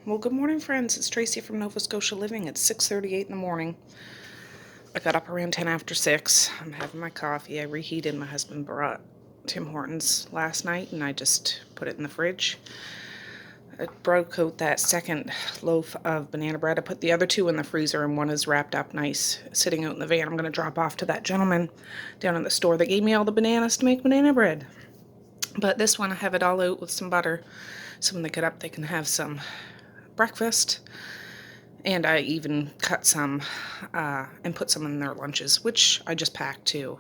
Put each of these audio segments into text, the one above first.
Well, good morning, friends. It's Tracey from Nova Scotia Living. It's 6:38 in the morning. I got up around 10 after 6. I'm having my coffee. I reheated. My husband brought Tim Hortons last night, and I just put it in the fridge. I broke out that second loaf of banana bread. I put the other two in the freezer, and one is wrapped up nice, sitting out in the van. I'm going to drop off to that gentleman down in the store that gave me all the bananas to make banana bread. But this one, I have it all out with some butter. So when they get up, they can have some breakfast. And I even cut some and put some in their lunches, which I just packed too.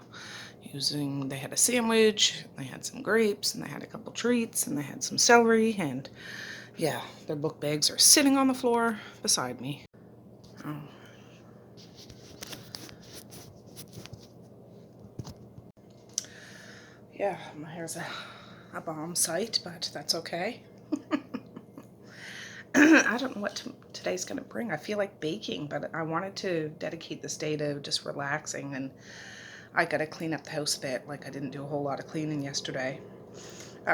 They had a sandwich, they had some grapes, and they had a couple treats, and they had some celery, and yeah, their book bags are sitting on the floor beside me. Oh. Yeah, my hair's a bomb sight, but that's okay. I don't know what today's going to bring. I feel like baking, but I wanted to dedicate this day to just relaxing, and I got to clean up the house a bit. Like, I didn't do a whole lot of cleaning yesterday.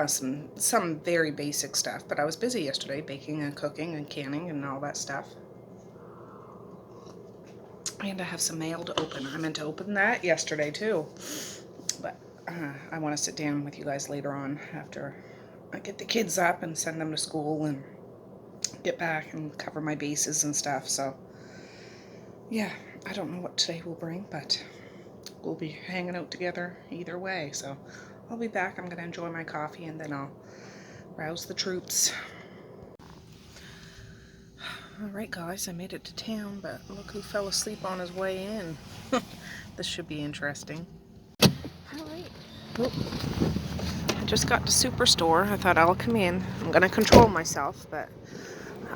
Some very basic stuff, but I was busy yesterday baking and cooking and canning and all that stuff. And I have some mail to open. I meant to open that yesterday too, but I want to sit down with you guys later on after I get the kids up and send them to school and get back and cover my bases and stuff. So yeah, I don't know what today will bring, but we'll be hanging out together either way. So I'll be back. I'm going to enjoy my coffee, and then I'll rouse the troops. Alright guys, I made it to town, but look who fell asleep on his way in. This should be interesting. Alright. Oh. I just got to Superstore. I thought I'll come in. I'm going to control myself, but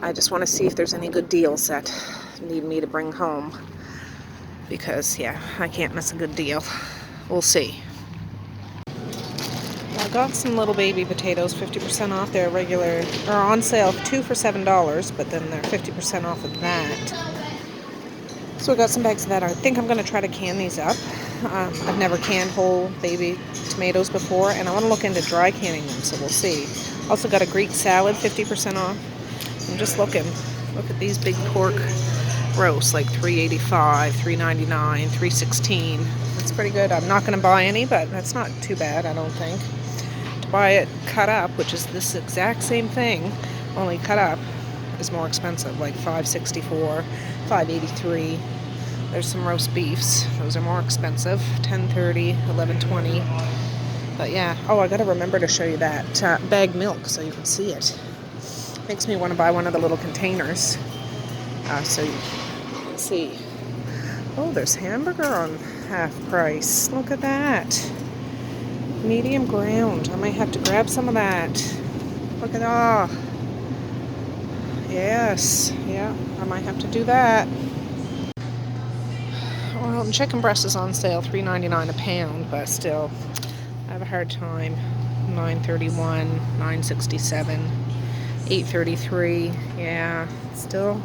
I just want to see if there's any good deals that need me to bring home. Because, yeah, I can't miss a good deal. We'll see. I got some little baby potatoes, 50% off. They're regular, or on sale, 2 for $7, but then they're 50% off of that. So I got some bags of that. I think I'm going to try to can these up. I've never canned whole baby tomatoes before, and I want to look into dry canning them, so we'll see. Also got a Greek salad, 50% off. I'm just looking. Look at these big pork roasts, like $3.85, $3.99, $3.16. That's pretty good. I'm not going to buy any, but that's not too bad, I don't think. To buy it cut up, which is this exact same thing, only cut up, is more expensive, like $5.64, $5.83. There's some roast beefs. Those are more expensive, $10.30, $11.20. But yeah. Oh, I got to remember to show you that bagged milk so you can see it. Makes me want to buy one of the little containers so you can see. Oh, there's hamburger on half price. Look at that. Medium ground. I might have to grab some of that. Look at that. Yes. Yeah, I might have to do that. Well, chicken breast is on sale, $3.99 a pound, but still, I have a hard time. $9.31, $9.67. $8.33. Yeah, still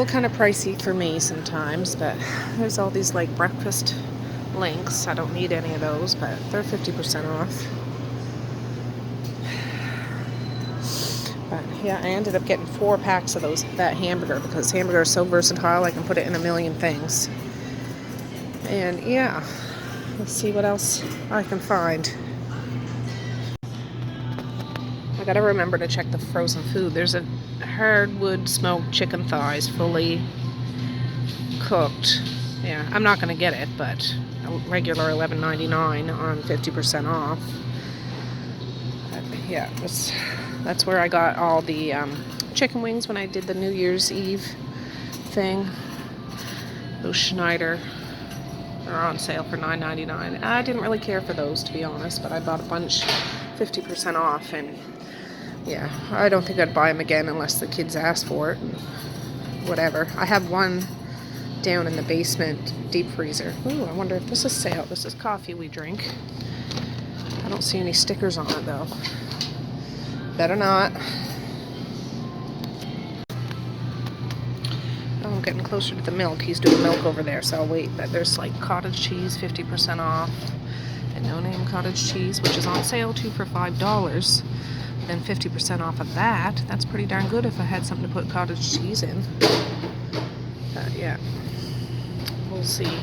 kind of pricey for me sometimes, but there's all these like breakfast links. I don't need any of those, but they're 50% off. But yeah, I ended up getting 4 packs of that hamburger, because hamburger is so versatile. I can put it in a million things. And yeah, let's see what else I can find. I gotta remember to check the frozen food. There's a hardwood smoked chicken thighs, fully cooked. Yeah, I'm not gonna get it, but a regular $11.99 on 50% off. Yeah, that's where I got all the chicken wings when I did the New Year's Eve thing. Those Schneider are on sale for $9.99. I didn't really care for those, to be honest, but I bought a bunch 50% off, and yeah, I don't think I'd buy them again unless the kids ask for it. Whatever. I have one down in the basement deep freezer. Ooh, I wonder if this is sale. This is coffee we drink. I don't see any stickers on it, though. Better not. Oh, I'm getting closer to the milk. He's doing milk over there, so I'll wait. But there's like cottage cheese, 50% off. And no-name cottage cheese, which is on sale, 2 for $5. then 50% off of that. That's pretty darn good if I had something to put cottage cheese in. But yeah, we'll see.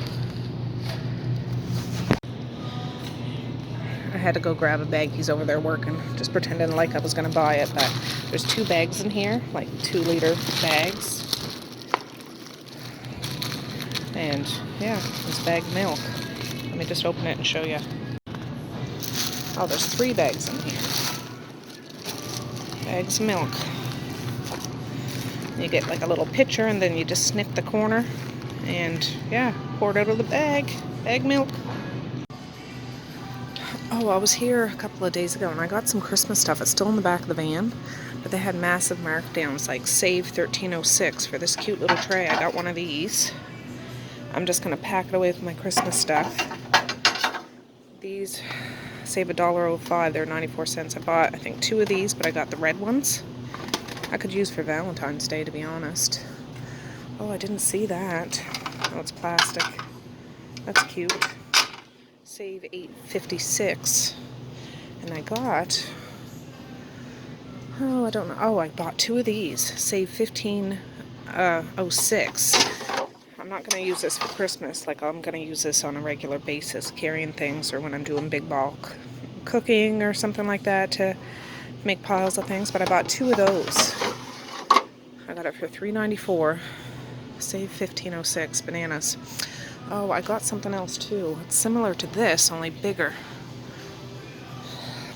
I had to go grab a bag. He's over there working, just pretending like I was going to buy it. But there's 2 bags in here, like 2-liter bags. And yeah, this bag of milk. Let me just open it and show you. Oh, there's 3 bags in here. Bags of milk. You get like a little pitcher and then you just snip the corner. And yeah, pour it out of the bag. Bag milk. Oh, I was here a couple of days ago and I got some Christmas stuff. It's still in the back of the van, but they had massive markdowns, like save $13.06 for this cute little tray. I got one of these. I'm just going to pack it away with my Christmas stuff. These save $1.05. They're 94 cents. I bought, I think, 2 of these, but I got the red ones. I could use for Valentine's Day, to be honest. Oh, I didn't see that. Oh, it's plastic. That's cute. Save $8.56. And I got, oh, I don't know. Oh, I bought 2 of these. Save $15.06. I'm not going to use this for Christmas. Like, I'm going to use this on a regular basis, carrying things, or when I'm doing big bulk cooking or something like that to make piles of things. But I bought 2 of those. I got it for $3.94. Save $15.06. Bananas. Oh, I got something else too. It's similar to this, only bigger.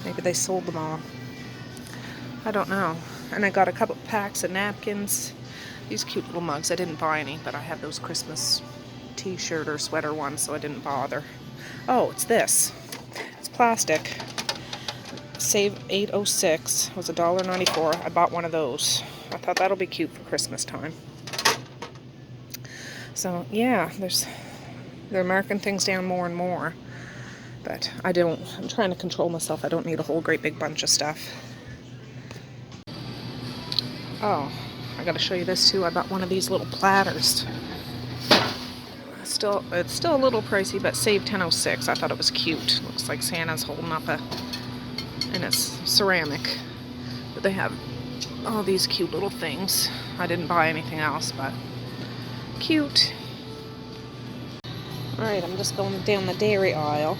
Maybe they sold them all. I don't know. And I got a couple packs of napkins. These cute little mugs. I didn't buy any, but I have those Christmas t-shirt or sweater ones, so I didn't bother. Oh, it's this. It's plastic. Save $8.06. It was $1.94. I bought one of those. I thought that'll be cute for Christmas time. So, yeah, they're marking things down more and more. But I'm trying to control myself. I don't need a whole great big bunch of stuff. Oh, I gotta show you this too. I bought one of these little platters. It's still a little pricey, but save $10.06. I thought it was cute. Looks like Santa's holding up and it's ceramic. But they have all these cute little things. I didn't buy anything else, but cute. Alright, I'm just going down the dairy aisle.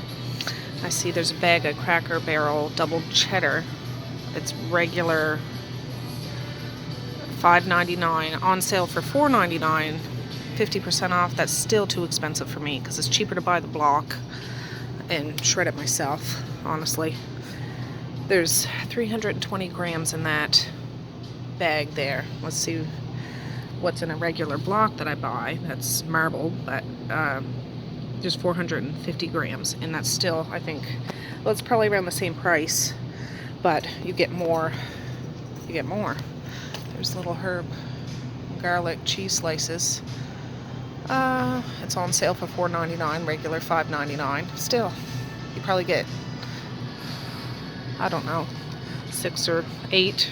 I see there's a bag of Cracker Barrel double cheddar. It's regular $5.99, on sale for $4.99, 50% off. That's still too expensive for me because it's cheaper to buy the block and shred it myself, honestly. There's 320 grams in that bag there. Let's see what's in a regular block that I buy. That's marbled, but there's 450 grams, and that's still, I think, well, it's probably around the same price, but you get more. There's little herb garlic cheese slices. It's on sale for $4.99, regular $5.99. Still, you probably get, I don't know, 6 or 8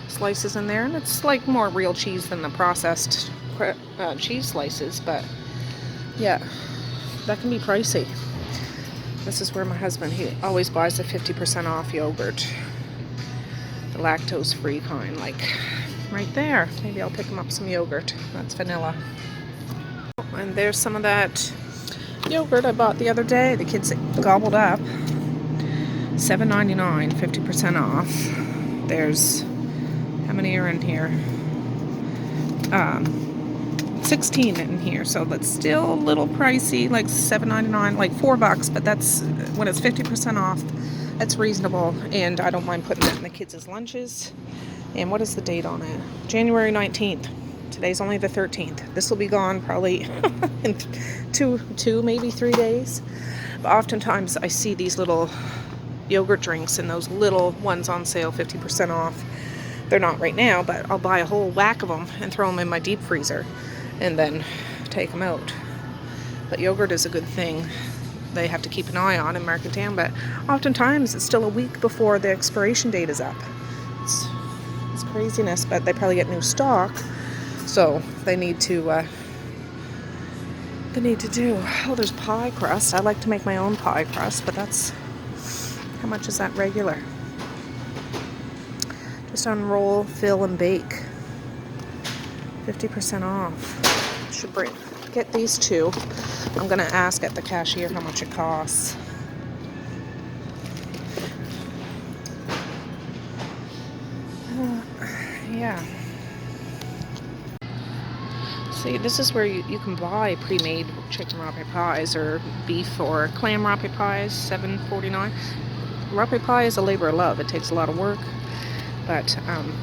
slices in there, and it's like more real cheese than the processed cheese slices, but yeah, that can be pricey. This is where my husband, he always buys the 50% off yogurt, the lactose-free kind, like right there. Maybe I'll pick him up some yogurt. That's vanilla. And there's some of that yogurt I bought the other day. The kids gobbled up. $7.99, 50% off. There's, how many are in here? 16 in here, so that's still a little pricey, like $7.99, like $4, but that's, when it's 50% off, that's reasonable, and I don't mind putting that in the kids' lunches. And what is the date on it? January 19th. Today's only the 13th. This will be gone probably in two, maybe 3 days. But oftentimes I see these little yogurt drinks and those little ones on sale, 50% off. They're not right now, but I'll buy a whole whack of them and throw them in my deep freezer and then take them out. But yogurt is a good thing. They have to keep an eye on and mark it down, but oftentimes it's still a week before the expiration date is up. It's craziness, but they probably get new stock, so they need to do. Oh, there's pie crust. I like to make my own pie crust, but that's, how much is that regular? Focus on roll, fill, and bake. 50% off. Should get these two. I'm gonna ask at the cashier how much it costs. Yeah. See, this is where you can buy pre-made chicken rape pies or beef or clam rape pies, $7.49. Rape pie is a labor of love. It takes a lot of work. But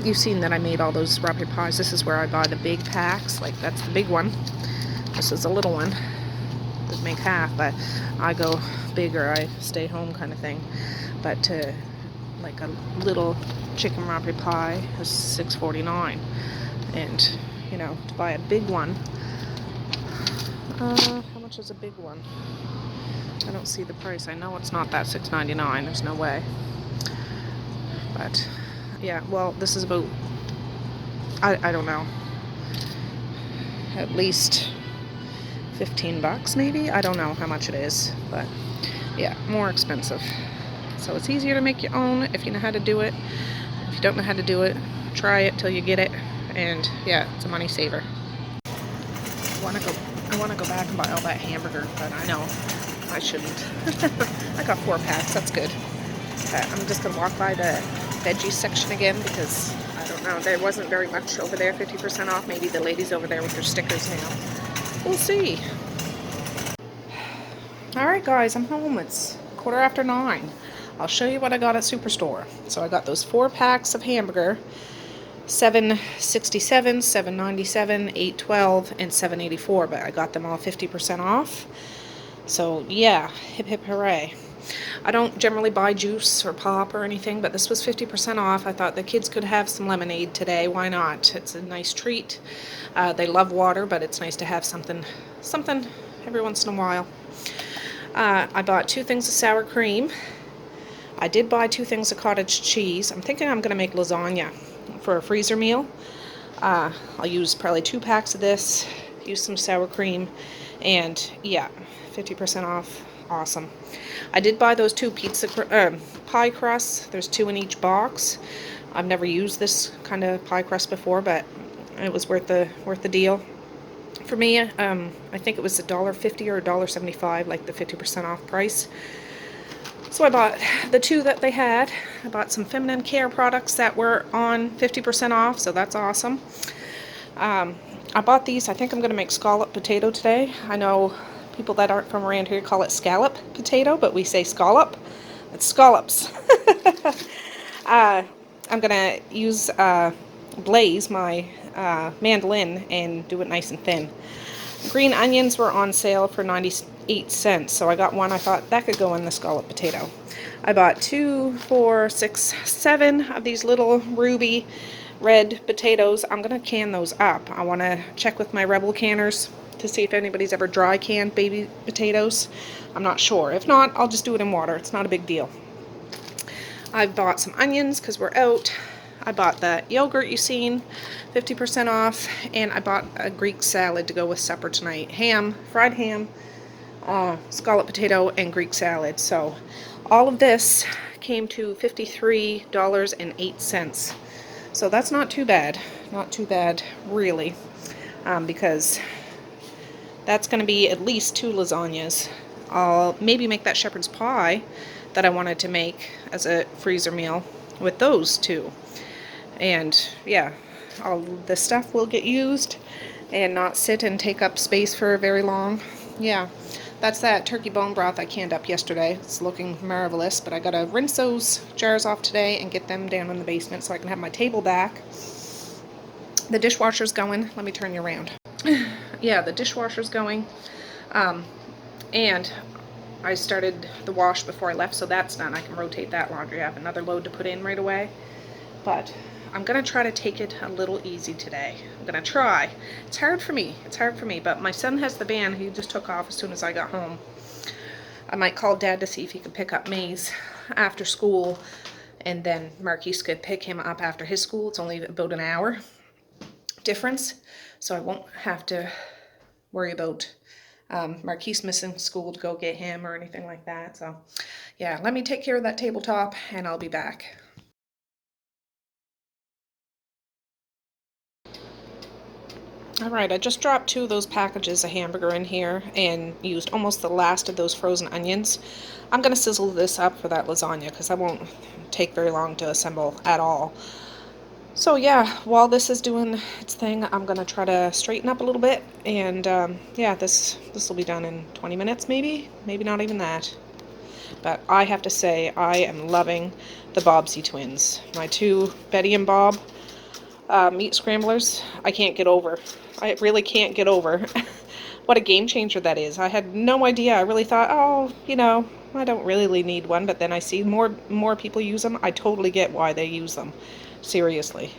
you've seen that I made all those rape pies. This is where I buy the big packs. Like, that's the big one. This is a little one. Would make half, but I go bigger. I stay home kind of thing. But like a little chicken rape pie is $6.49. And, you know, to buy a big one, how much is a big one? I don't see the price. I know it's not that $6.99. There's no way. But yeah, well, this is about, I don't know, at least 15 bucks maybe. I don't know how much it is, but yeah, more expensive. So it's easier to make your own if you know how to do it. If you don't know how to do it, try it till you get it. And yeah, it's a money saver. I want to go back and buy all that hamburger, but I know I shouldn't. I got 4 packs. That's good. I'm just gonna walk by the veggie section again because I don't know. There wasn't very much over there. 50% off. Maybe the ladies over there with their stickers now. We'll see. All right, guys, I'm home. It's 9:15. I'll show you what I got at Superstore. So I got those 4 packs of hamburger. $7.67, $7.97, $8.12, and $7.84, but I got them all 50% off. So yeah, hip hip hooray. I don't generally buy juice or pop or anything, but this was 50% off. I thought the kids could have some lemonade today. Why not? It's a nice treat. They love water, but it's nice to have something every once in a while. I bought 2 things of sour cream. I did buy 2 things of cottage cheese. I'm thinking I'm going to make lasagna for a freezer meal. I'll use probably 2 packs of this, use some sour cream, and yeah, 50% off. Awesome. I did buy those 2 pie crusts. There's 2 in each box. I've never used this kind of pie crust before, but it was worth the deal. For me, I think it was $1.50 or $1.75, like the 50% off price. So I bought the 2 that they had. I bought some feminine care products that were on 50% off, so that's awesome. I bought these. I think I'm going to make scalloped potato today. I know people that aren't from around here call it scallop potato, but we say scallop. It's scallops. I'm going to use blaze my mandolin and do it nice and thin. Green onions were on sale for 98 cents, so I got one. I thought that could go in the scalloped potato. I bought 2, 4, 6, 7 of these little ruby red potatoes. I'm going to can those up. I want to check with my Rebel canners to see if anybody's ever dry canned baby potatoes. I'm not sure. If not, I'll just do it in water. It's not a big deal. I bought some onions because we're out. I bought the yogurt you seen, 50% off, and I bought a Greek salad to go with supper tonight. Ham, fried ham, scalloped potato, and Greek salad. So all of this came to $53.08. So that's not too bad. Not too bad, really, because that's going to be at least 2 lasagnas. I'll maybe make that shepherd's pie that I wanted to make as a freezer meal with those 2. And yeah, all the stuff will get used and not sit and take up space for very long. Yeah, that's that turkey bone broth I canned up yesterday. It's looking marvelous, but I gotta rinse those jars off today and get them down in the basement so I can have my table back. The dishwasher's going. Let me turn you around. Yeah, the dishwasher's going. And I started the wash before I left, so that's done. I can rotate that laundry. I have another load to put in right away. But I'm going to try to take it a little easy today. I'm going to try. It's hard for me. It's hard for me. But my son has the van. He just took off as soon as I got home. I might call Dad to see if he could pick up Maze after school. And then Marquise could pick him up after his school. It's only about an hour difference. So I won't have to worry about Marquise missing school to go get him or anything like that. So yeah, let me take care of that tabletop and I'll be back. Alright, I just dropped 2 of those packages of hamburger in here and used almost the last of those frozen onions. I'm going to sizzle this up for that lasagna because that won't take very long to assemble at all. So yeah, while this is doing its thing, I'm going to try to straighten up a little bit, and yeah, this will be done in 20 minutes maybe not even that. But I have to say, I am loving the Bobbsey twins. My 2 Betty and Bob meat scramblers, I can't get over. I really can't get over what a game changer that is. I had no idea. I really thought, oh, you know, I don't really need one, but then I see more people use them. I totally get why they use them. Seriously.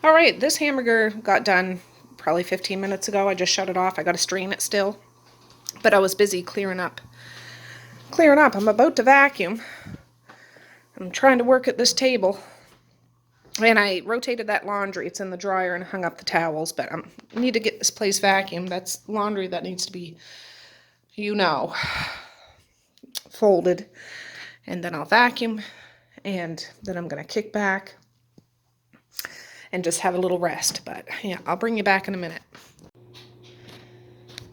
All right, this hamburger got done probably 15 minutes ago. I just shut it off. I got to strain it still, but I was busy clearing up. I'm about to vacuum. I'm trying to work at this table. And I rotated that laundry. It's in the dryer, and hung up the towels, but I need to get this place vacuumed. That's laundry that needs to be, you know, folded. And then I'll vacuum, and then I'm going to kick back and just have a little rest. But yeah, I'll bring you back in a minute.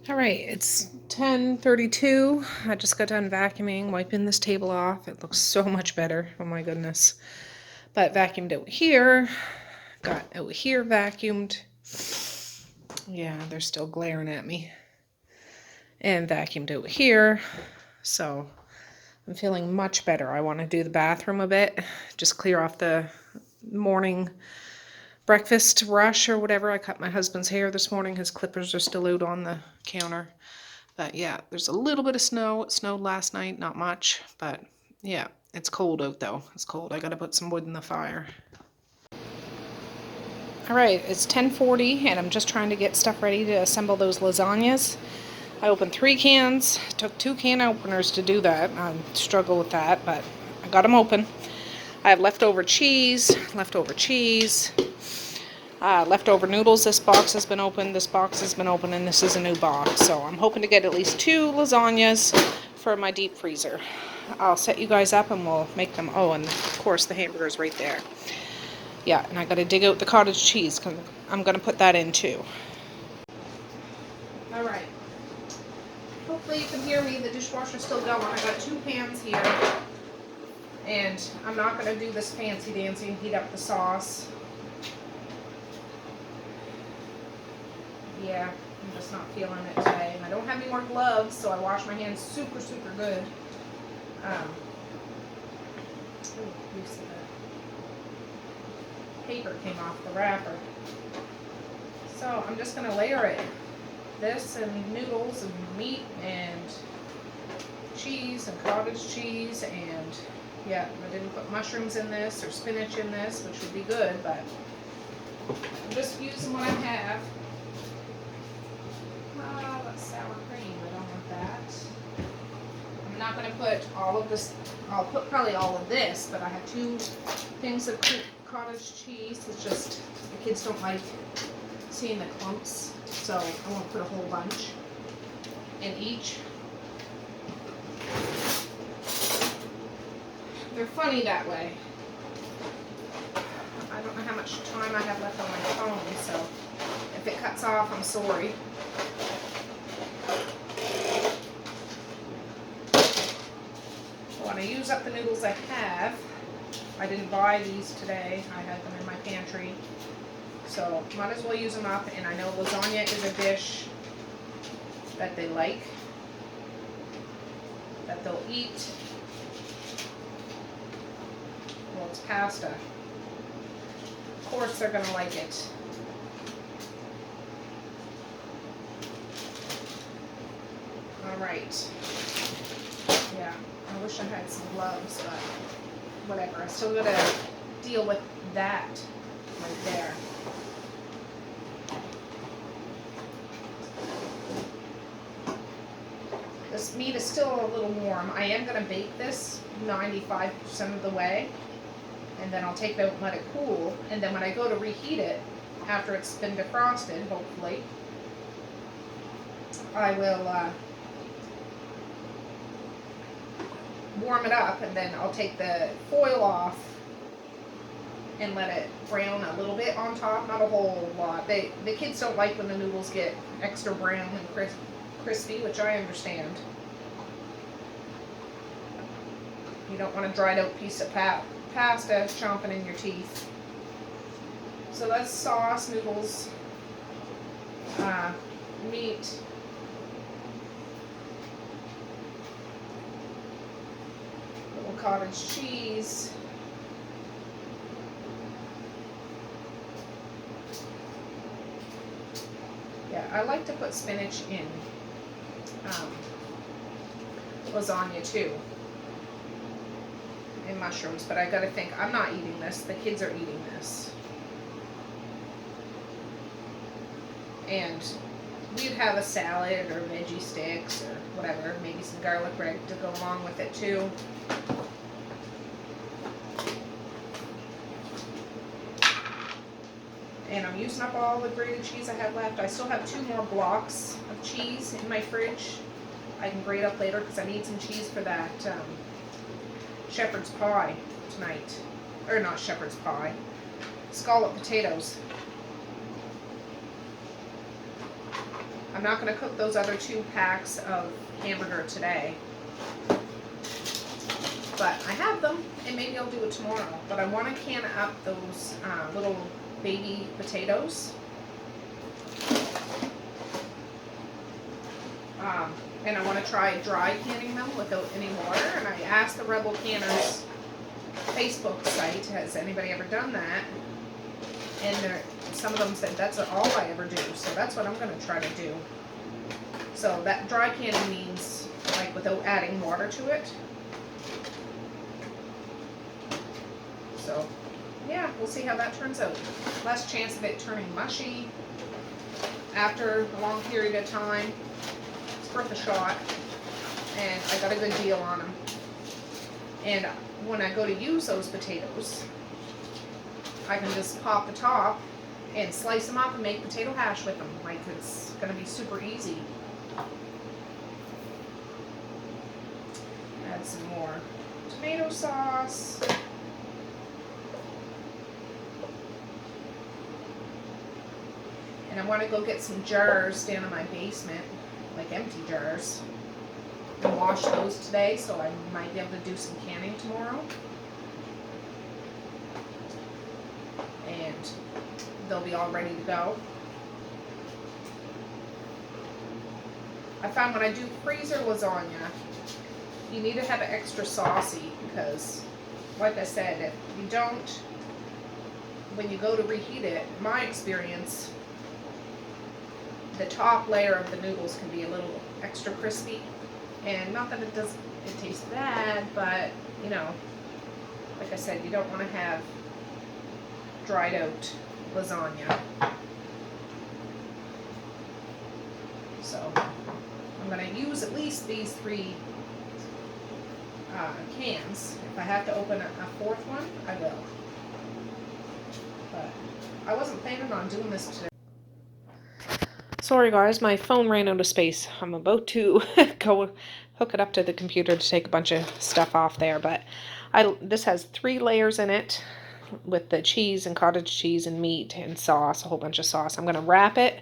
All right, it's 10:32. I just got done vacuuming, wiping this table off. It looks so much better. Oh my goodness. But vacuumed out here, got out here vacuumed. Yeah, they're still glaring at me. And vacuumed out here. So I'm feeling much better. I want to do the bathroom a bit, just clear off the morning breakfast rush or whatever. I cut my husband's hair this morning. His clippers are still out on the counter. But yeah, there's a little bit of snow. It snowed last night, not much, but yeah, it's cold out though. It's cold. I gotta put some wood in the fire. All right, it's 10:40 and I'm just trying to get stuff ready to assemble those lasagnas. I opened 3 cans. It took 2 can openers to do that. I struggle with that, but I got them open. I have leftover cheese, leftover noodles. This box has been opened, this box has been opened, and this is a new box. So I'm hoping to get at least 2 lasagnas for my deep freezer. I'll set you guys up and we'll make them. Oh, and of course the hamburger's right there. Yeah, and I gotta dig out the cottage cheese because I'm gonna put that in too. All right. Hopefully you can hear me. The dishwasher's still going. I got 2 pans here. And I'm not going to do this fancy dancy and heat up the sauce. Yeah, I'm just not feeling it today. And I don't have any more gloves, so I wash my hands super, super good. You see the paper came off the wrapper. So I'm just going to layer it. This and noodles and meat and cheese and cottage cheese, and yeah, I didn't put mushrooms in this or spinach in this, which would be good, but I'm just using what I have. That's sour cream. I don't want that. I'm not going to put all of this. I'll put probably all of this, but I have 2 things of cottage cheese. It's just the kids don't like seeing the clumps, so I won't put a whole bunch in each. They're funny that way. I don't know how much time I have left on my phone, so if it cuts off, I'm sorry. When I use up the noodles I have, I didn't buy these today. I had them in my pantry. So might as well use them up, and I know lasagna is a dish that they like, that they'll eat. Well, it's pasta. Of course they're going to like it. Alright. Yeah, I wish I had some gloves, but whatever. I still got to deal with that right there. This meat is still a little warm. I am going to bake this 95% of the way, and then I'll take it out and let it cool, and then when I go to reheat it, after it's been defrosted, hopefully, I will warm it up, and then I'll take the foil off and let it brown a little bit on top, not a whole lot. The kids don't like when the noodles get extra brown and crispy, which I understand. You don't want a dried out piece of pasta chomping in your teeth. So that's sauce, noodles, meat, little cottage cheese, yeah, I like to put spinach in lasagna too, and mushrooms, but I gotta think, I'm not eating this, the kids are eating this. And we'd have a salad or veggie sticks or whatever, maybe some garlic bread to go along with it too. And I'm using up all the grated cheese I have left. I still have 2 more blocks of cheese in my fridge. I can grate up later because I need some cheese for that shepherd's pie tonight. Or not shepherd's pie, scalloped potatoes. I'm not going to cook those other 2 packs of hamburger today, but I have them, and maybe I'll do it tomorrow. But I want to can up those little baby potatoes, and I want to try dry canning them without any water. And I asked the Rebel Canners Facebook site, has anybody ever done that? And some of them said that's all I ever do, so that's what I'm going to try to do. So that dry canning means like without adding water to it. So yeah, we'll see how that turns out. Less chance of it turning mushy after a long period of time. It's worth a shot, and I got a good deal on them. And when I go to use those potatoes, I can just pop the top and slice them up and make potato hash with them. Like, it's going to be super easy. Add some more tomato sauce. And I want to go get some jars down in my basement, like empty jars, and wash those today, so I might be able to do some canning tomorrow. And they'll be all ready to go. I found when I do freezer lasagna, you need to have it extra saucy, because, like I said, if you don't, when you go to reheat it, in my experience, the top layer of the noodles can be a little extra crispy. And not that it tastes bad, but, you know, like I said, you don't want to have dried out lasagna. So I'm going to use at least these 3 cans. If I have to open a 4th one, I will. But I wasn't planning on doing this today. Sorry guys, my phone ran out of space. I'm about to go hook it up to the computer to take a bunch of stuff off there, but this has 3 layers in it with the cheese and cottage cheese and meat and sauce, a whole bunch of sauce. I'm going to wrap it.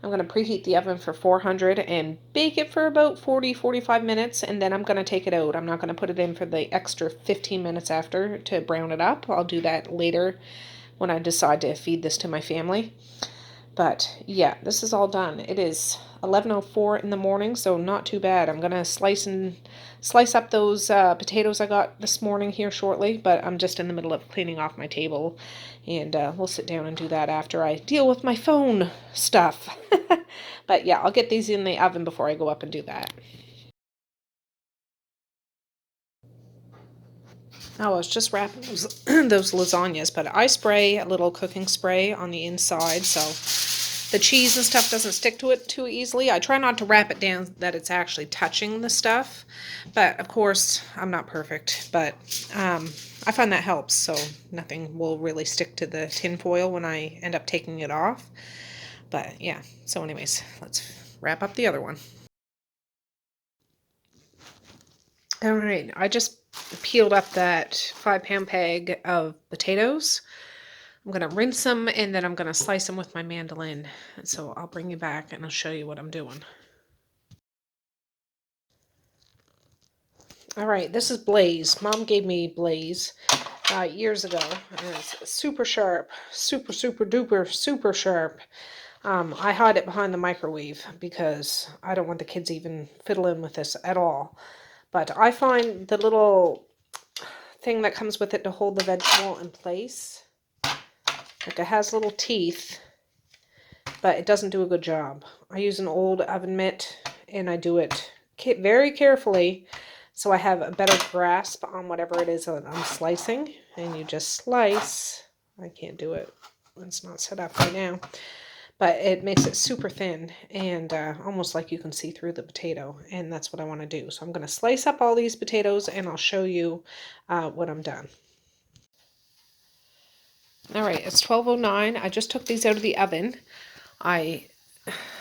I'm going to preheat the oven for 400 and bake it for about 40-45 minutes, and then I'm going to take it out. I'm not going to put it in for the extra 15 minutes after to brown it up. I'll do that later when I decide to feed this to my family. But yeah, this is all done. It is 11:04 in the morning, so not too bad. I'm gonna slice up those potatoes I got this morning here shortly, but I'm just in the middle of cleaning off my table, and we'll sit down and do that after I deal with my phone stuff. But yeah, I'll get these in the oven before I go up and do that. Oh, I was just wrapping those lasagnas, but I spray a little cooking spray on the inside so the cheese and stuff doesn't stick to it too easily. I try not to wrap it down that it's actually touching the stuff, but of course I'm not perfect, but I find that helps, so nothing will really stick to the tin foil when I end up taking it off. But yeah, so anyways, let's wrap up the other one. All right, I just peeled up that 5-pound bag of potatoes. I'm going to rinse them and then I'm going to slice them with my mandolin. And so I'll bring you back and I'll show you what I'm doing. All right, this is Blaze. Mom gave me Blaze years ago. And it's super sharp, super duper, super sharp. I hide it behind the microwave because I don't want the kids even fiddling with this at all. But I find the little thing that comes with it to hold the vegetable in place, like it has little teeth, but it doesn't do a good job. I use an old oven mitt and I do it very carefully so I have a better grasp on whatever it is that I'm slicing. And you just slice. I can't do it. It's not set up right now. But it makes it super thin and almost like you can see through the potato. And that's what I want to do. So I'm going to slice up all these potatoes and I'll show you when I'm done. All right, it's 12:09. I just took these out of the oven. I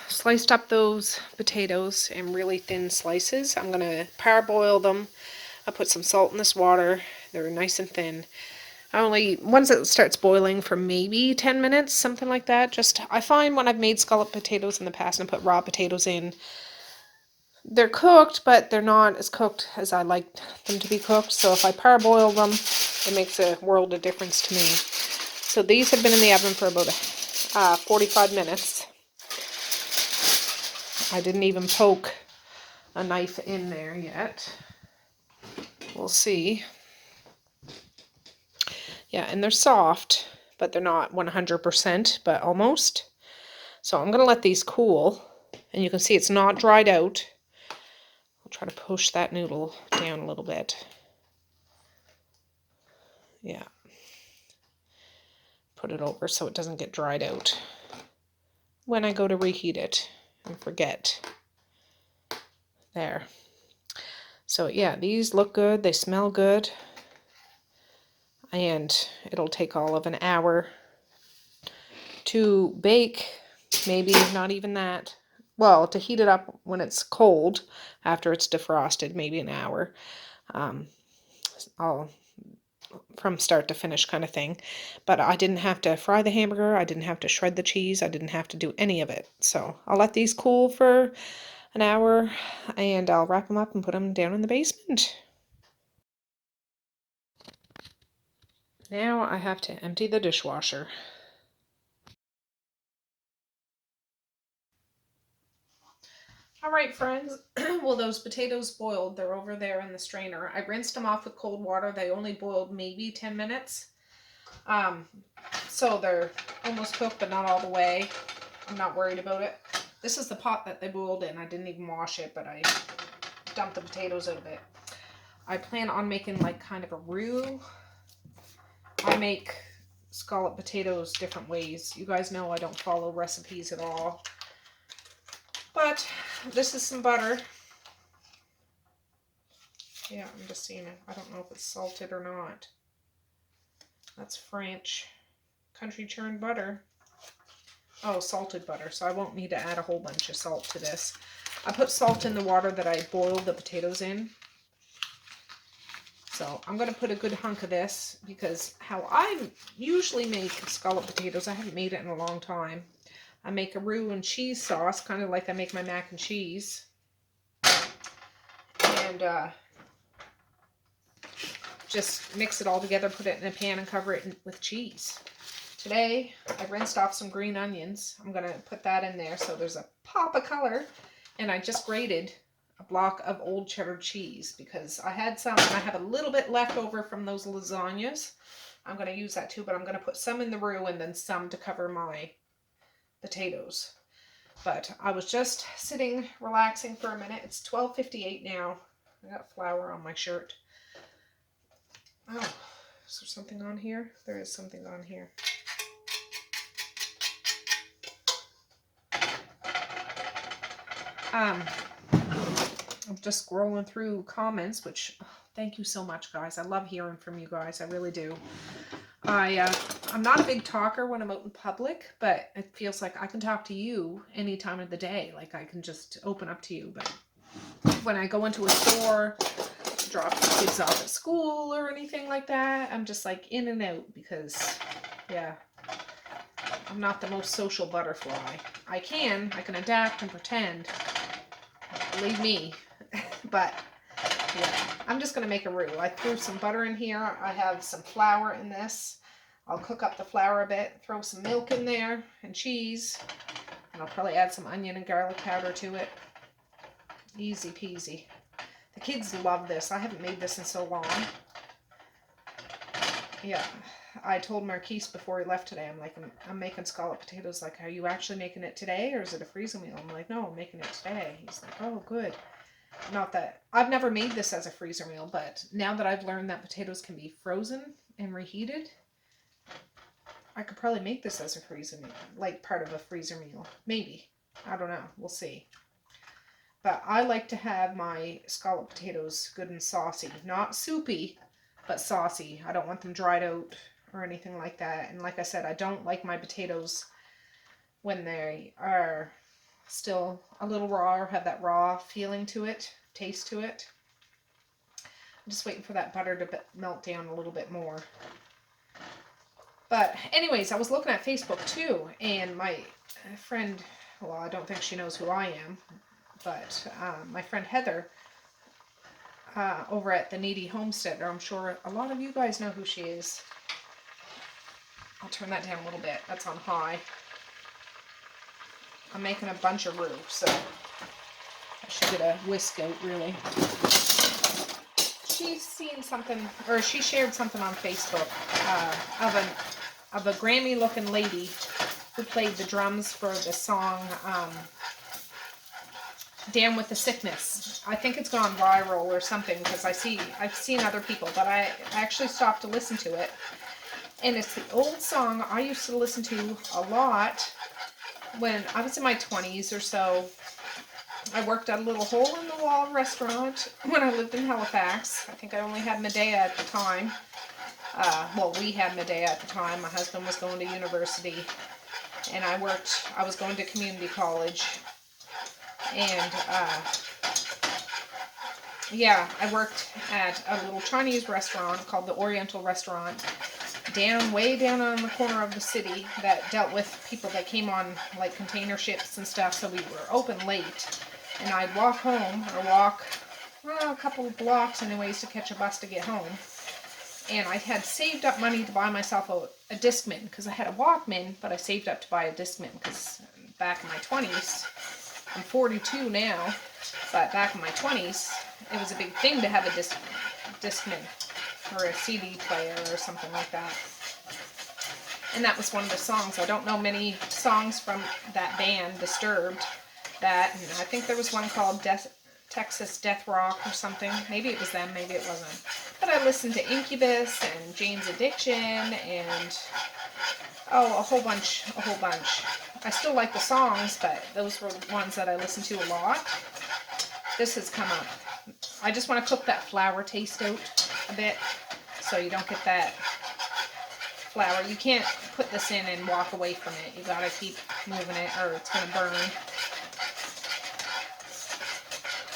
sliced up those potatoes in really thin slices. I'm going to parboil them. I put some salt in this water. They're nice and thin. Once it starts boiling for maybe 10 minutes, something like that. I find when I've made scalloped potatoes in the past and put raw potatoes in, they're cooked, but they're not as cooked as I like them to be cooked. So if I parboil them, it makes a world of difference to me. So these have been in the oven for about 45 minutes. I didn't even poke a knife in there yet. We'll see. Yeah, and they're soft, but they're not 100%, but almost. So I'm going to let these cool, and you can see it's not dried out. I'll try to push that noodle down a little bit. Yeah. Put it over so it doesn't get dried out when I go to reheat it and forget. There. So yeah, these look good. They smell good. And it'll take all of an hour to bake. Maybe not even that. Well, to heat it up when it's cold, after it's defrosted, maybe an hour. All from start to finish kind of thing. But I didn't have to fry the hamburger. I didn't have to shred the cheese. I didn't have to do any of it. So I'll let these cool for an hour and I'll wrap them up and put them down in the basement. Now I have to empty the dishwasher. All right, friends. Well, those potatoes boiled. They're over there in the strainer. I rinsed them off with cold water. They only boiled maybe 10 minutes. So they're almost cooked, but not all the way. I'm not worried about it. This is the pot that they boiled in. I didn't even wash it, but I dumped the potatoes out of it. I plan on making like kind of a roux. I make scalloped potatoes different ways. You guys know I don't follow recipes at all. But this is some butter. Yeah, I'm just seeing it. I don't know if it's salted or not. That's French country churned butter. Oh, salted butter. So I won't need to add a whole bunch of salt to this. I put salt in the water that I boiled the potatoes in. So I'm going to put a good hunk of this because how I usually make scalloped potatoes, I haven't made it in a long time. I make a roux and cheese sauce, kind of like I make my mac and cheese. And just mix it all together, put it in a pan and cover it with cheese. Today, I rinsed off some green onions. I'm going to put that in there so there's a pop of color. And I just grated a block of old cheddar cheese because I had some and I have a little bit left over from those lasagnas. I'm going to use that too, but I'm going to put some in the roux and then some to cover my potatoes. But I was just sitting, relaxing for a minute. It's 12:58 now. I got flour on my shirt. Oh, is there something on here? There is something on here. I'm just scrolling through comments, which thank you so much, guys. I love hearing from you guys. I really do. I'm not a big talker when I'm out in public, but it feels like I can talk to you any time of the day. Like I can just open up to you. But when I go into a store, drop the kids off at school or anything like that. I'm just like in and out because, yeah, I'm not the most social butterfly. I can adapt and pretend. Believe me. But, yeah, I'm just going to make a roux. I threw some butter in here. I have some flour in this. I'll cook up the flour a bit, throw some milk in there and cheese. And I'll probably add some onion and garlic powder to it. Easy peasy. The kids love this. I haven't made this in so long. Yeah, I told Marquise before he left today, I'm like, I'm making scalloped potatoes. Like, are you actually making it today or is it a freezer meal? I'm like, no, I'm making it today. He's like, oh, good. Not that, I've never made this as a freezer meal, but now that I've learned that potatoes can be frozen and reheated, I could probably make this as a freezer meal, like part of a freezer meal. Maybe. I don't know. We'll see. But I like to have my scalloped potatoes good and saucy. Not soupy, but saucy. I don't want them dried out or anything like that. And like I said, I don't like my potatoes when they are still a little raw or have that raw feeling to it, taste to it. I'm just waiting for that butter to melt down a little bit more. But anyways, I was looking at Facebook too, and my friend, well, I don't think she knows who I am, but my friend Heather over at the Needy Homesteader, I'm sure a lot of you guys know who she is. I'll turn that down a little bit. That's on high. I'm making a bunch of roux, so I should get a whisk out, really. She's seen something, or she shared something on Facebook of a Grammy-looking lady who played the drums for the song Down with the Sickness. I think it's gone viral or something because I've seen other people, but I actually stopped to listen to it. And it's the old song I used to listen to a lot when I was in my 20s or so. I worked at a little hole-in-the-wall restaurant when I lived in Halifax. I think I only had Medea at the time. Well, we had Medea at the time. My husband was going to university, and I was going to community college. And, yeah, I worked at a little Chinese restaurant called the Oriental Restaurant, way down on the corner of the city, that dealt with people that came on, like, container ships and stuff, so we were open late. And I'd walk home, or walk a couple of blocks anyways to catch a bus to get home. And I had saved up money to buy myself a Discman, because I had a Walkman, but I saved up to buy a Discman, because back in my 20s, I'm 42 now, but back in my 20s, it was a big thing to have a Discman, or a CD player, or something like that. And that was one of the songs. I don't know many songs from that band, Disturbed, that, and I think there was one called Texas Death Rock or something. Maybe it was them, maybe it wasn't. But I listened to Incubus and Jane's Addiction and, a whole bunch. I still like the songs, but those were the ones that I listened to a lot. This has come up. I just want to cook that flour taste out a bit so you don't get that flour. You can't put this in and walk away from it. You gotta keep moving it or it's gonna burn.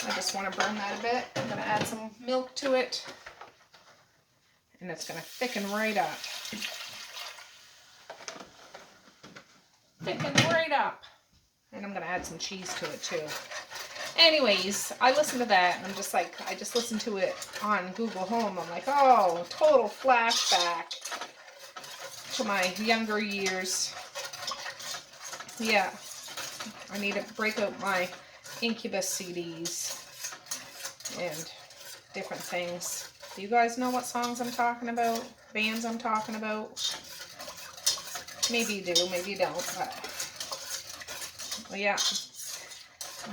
I just want to burn that a bit. I'm going to add some milk to it. And it's going to thicken right up. Thicken right up. And I'm going to add some cheese to it too. Anyways, I listened to that and I'm just like, I just listened to it on Google Home. I'm like, oh, total flashback to my younger years. Yeah. I need to break out my Incubus CDs and different things. Do you guys know what songs I'm talking about? Bands I'm talking about? Maybe you do, maybe you don't, but well, yeah.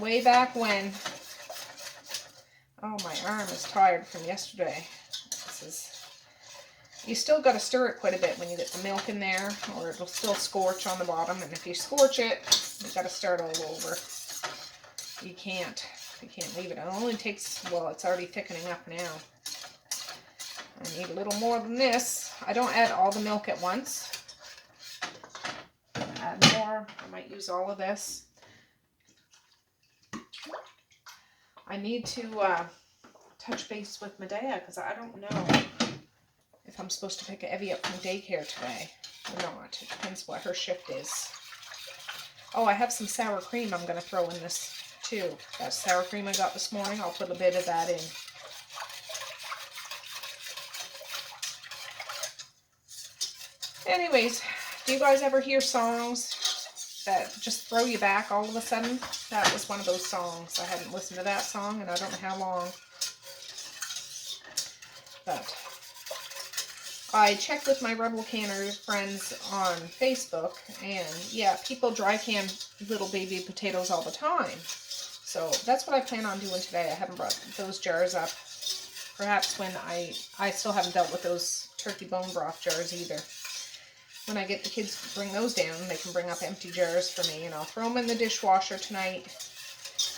Way back when. Oh, my arm is tired from yesterday. You still got to stir it quite a bit when you get the milk in there, or it'll still scorch on the bottom, and if you scorch it, you got to start all over. You can't leave it. It only takes, well, it's already thickening up now. I need a little more than this. I don't add all the milk at once. Add more. I might use all of this. I need to touch base with Medea because I don't know if I'm supposed to pick Evie up from daycare today or not. It depends what her shift is. Oh, I have some sour cream I'm going to throw in this too. That sour cream I got this morning, I'll put a bit of that in. Anyways, do you guys ever hear songs that just throw you back all of a sudden? That was one of those songs. I hadn't listened to that song and I don't know how long. But I checked with my Rebel Canners friends on Facebook, and yeah, people dry can little baby potatoes all the time. So that's what I plan on doing today. I haven't brought those jars up. Perhaps when I still haven't dealt with those turkey bone broth jars either. When I get the kids to bring those down, they can bring up empty jars for me, and I'll throw them in the dishwasher tonight,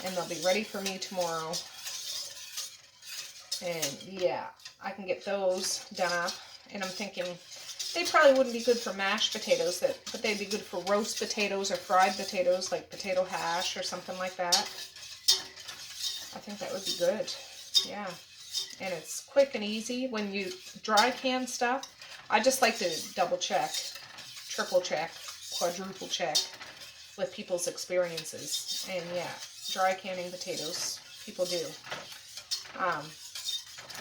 and they'll be ready for me tomorrow. And yeah, I can get those done up. And I'm thinking they probably wouldn't be good for mashed potatoes, but they'd be good for roast potatoes or fried potatoes, like potato hash or something like that. I think that would be good. Yeah. And it's quick and easy. When you dry can stuff, I just like to double check, triple check, quadruple check with people's experiences. And yeah, dry canning potatoes, people do.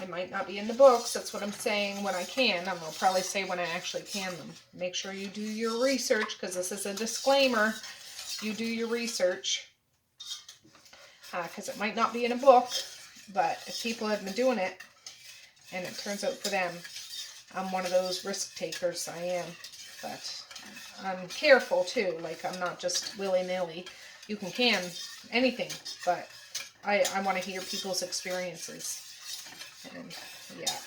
It might not be in the books, that's what I'm saying when I can, and I'll probably say when I actually can them. Make sure you do your research, because this is a disclaimer. You do your research, because it might not be in a book, but if people have been doing it, and it turns out for them, I'm one of those risk takers, I am. But I'm careful too, like I'm not just willy-nilly. You can anything, but I want to hear people's experiences. And yeah,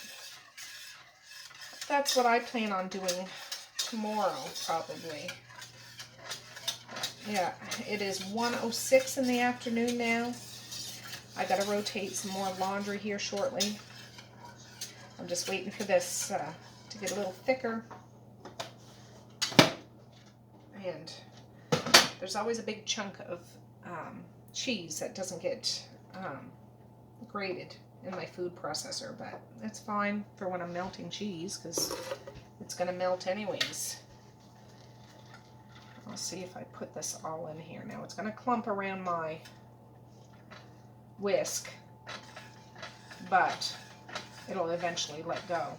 that's what I plan on doing tomorrow, probably. Yeah, it is 1:06 in the afternoon now. I gotta rotate some more laundry here shortly. I'm just waiting for this to get a little thicker. And there's always a big chunk of cheese that doesn't get grated in my food processor, but it's fine for when I'm melting cheese because it's going to melt anyways. I'll see if I put this all in here now. It's going to clump around my whisk, but it'll eventually let go.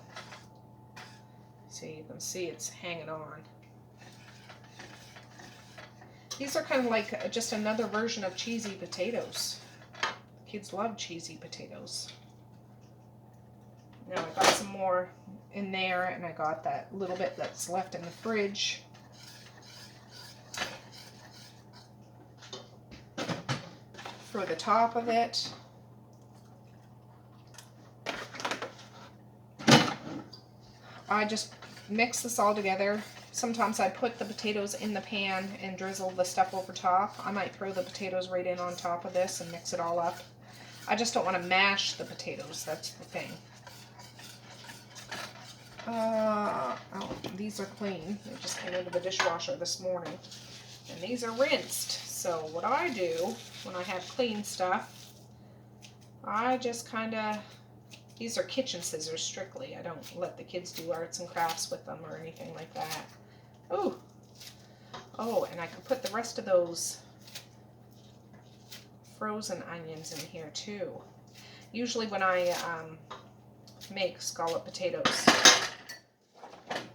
See, you can see it's hanging on. These are kind of like just another version of cheesy potatoes. Kids love cheesy potatoes. Now I got some more in there, and I got that little bit that's left in the fridge. For the top of it. I just mix this all together. Sometimes I put the potatoes in the pan and drizzle the stuff over top. I might throw the potatoes right in on top of this and mix it all up. I just don't want to mash the potatoes, that's the thing. Oh, these are clean. They just came into the dishwasher this morning. And these are rinsed. So what I do when I have clean stuff, I just kind of, these are kitchen scissors strictly. I don't let the kids do arts and crafts with them or anything like that. Ooh. Oh, and I could put the rest of those frozen onions in here too. Usually when I make scalloped potatoes,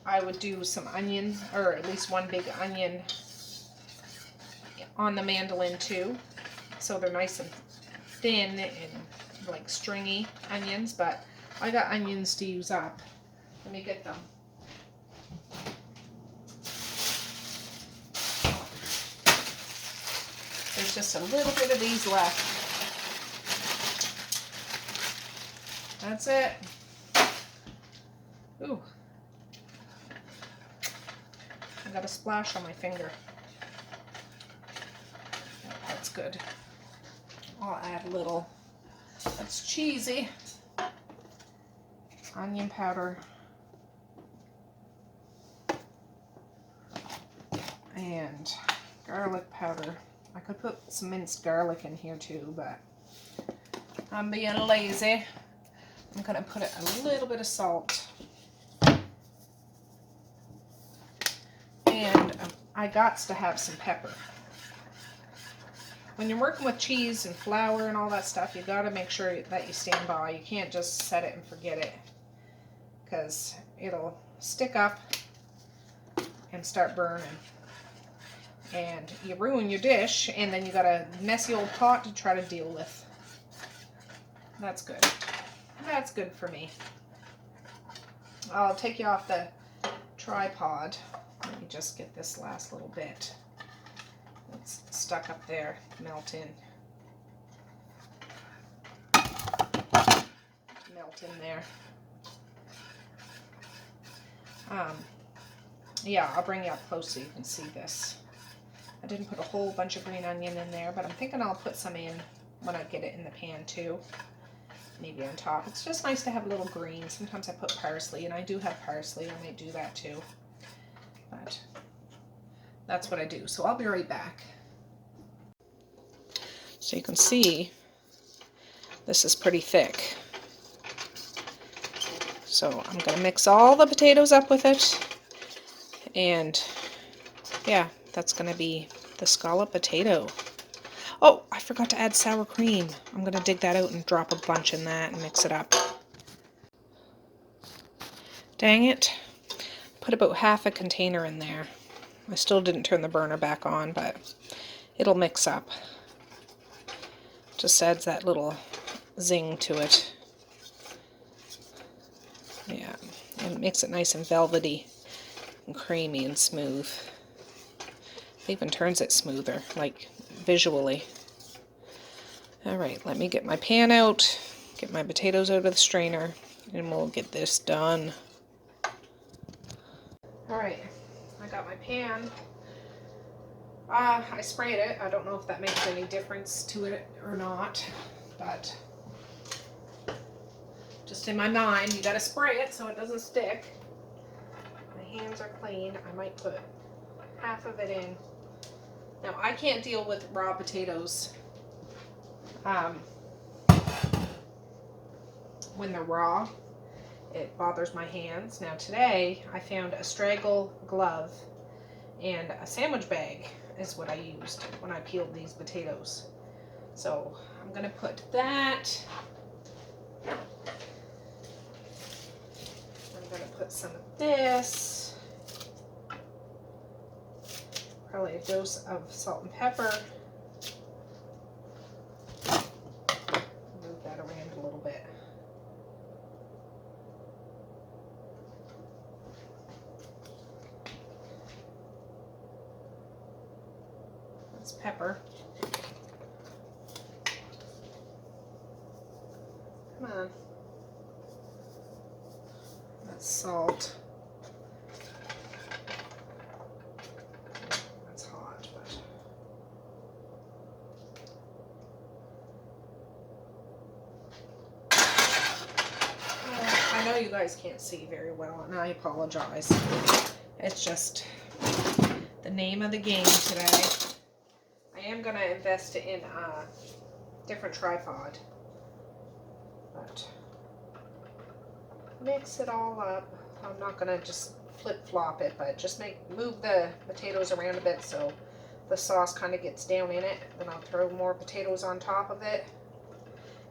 I would do some onion, or at least one big onion on the mandolin too, so they're nice and thin and like stringy onions, but I got onions to use up. Let me get them. There's just a little bit of these left. That's it. Ooh. I got a splash on my finger. That's good. I'll add a little. That's cheesy. Onion powder. And garlic powder. I could put some minced garlic in here too, but I'm being lazy. I'm going to put a little bit of salt. And I got to have some pepper. When you're working with cheese and flour and all that stuff, you got to make sure that you stand by. You can't just set it and forget it, because it'll stick up and start burning. And you ruin your dish, and then you got a messy old pot to try to deal with. That's good. That's good for me. I'll take you off the tripod. Let me just get this last little bit. It's stuck up there, melt in. Melt in there. Yeah, I'll bring you up close so you can see this. I didn't put a whole bunch of green onion in there, but I'm thinking I'll put some in when I get it in the pan too. Maybe on top. It's just nice to have a little green. Sometimes I put parsley, and I do have parsley. I might do that too. But that's what I do. So I'll be right back. So you can see this is pretty thick. So I'm going to mix all the potatoes up with it. And yeah, that's going to be the scalloped potato. Oh, I forgot to add sour cream. I'm going to dig that out and drop a bunch in that and mix it up. Dang it. Put about half a container in there. I still didn't turn the burner back on, but it'll mix up. Just adds that little zing to it. Yeah, and it makes it nice and velvety and creamy and smooth. It even turns it smoother, like visually. Alright, let me get my pan out, get my potatoes out of the strainer, and we'll get this done. Alright, I got my pan. I sprayed it. I don't know if that makes any difference to it or not, but just in my mind, you gotta spray it so it doesn't stick. My hands are clean. I might put half of it in. Now, I can't deal with raw potatoes when they're raw. It bothers my hands. Now today, I found a straggle glove and a sandwich bag is what I used when I peeled these potatoes. So I'm going to put that. I'm going to put some of this. Probably a dose of salt and pepper. Move that around a little bit. That's pepper. Come on. That's salt. That's hot, but I know you guys can't see very well, and I apologize. It's just the name of the game today. I am going to invest in a different tripod, but mix it all up. I'm not going to just flip-flop it, but just move the potatoes around a bit so the sauce kind of gets down in it. Then I'll throw more potatoes on top of it.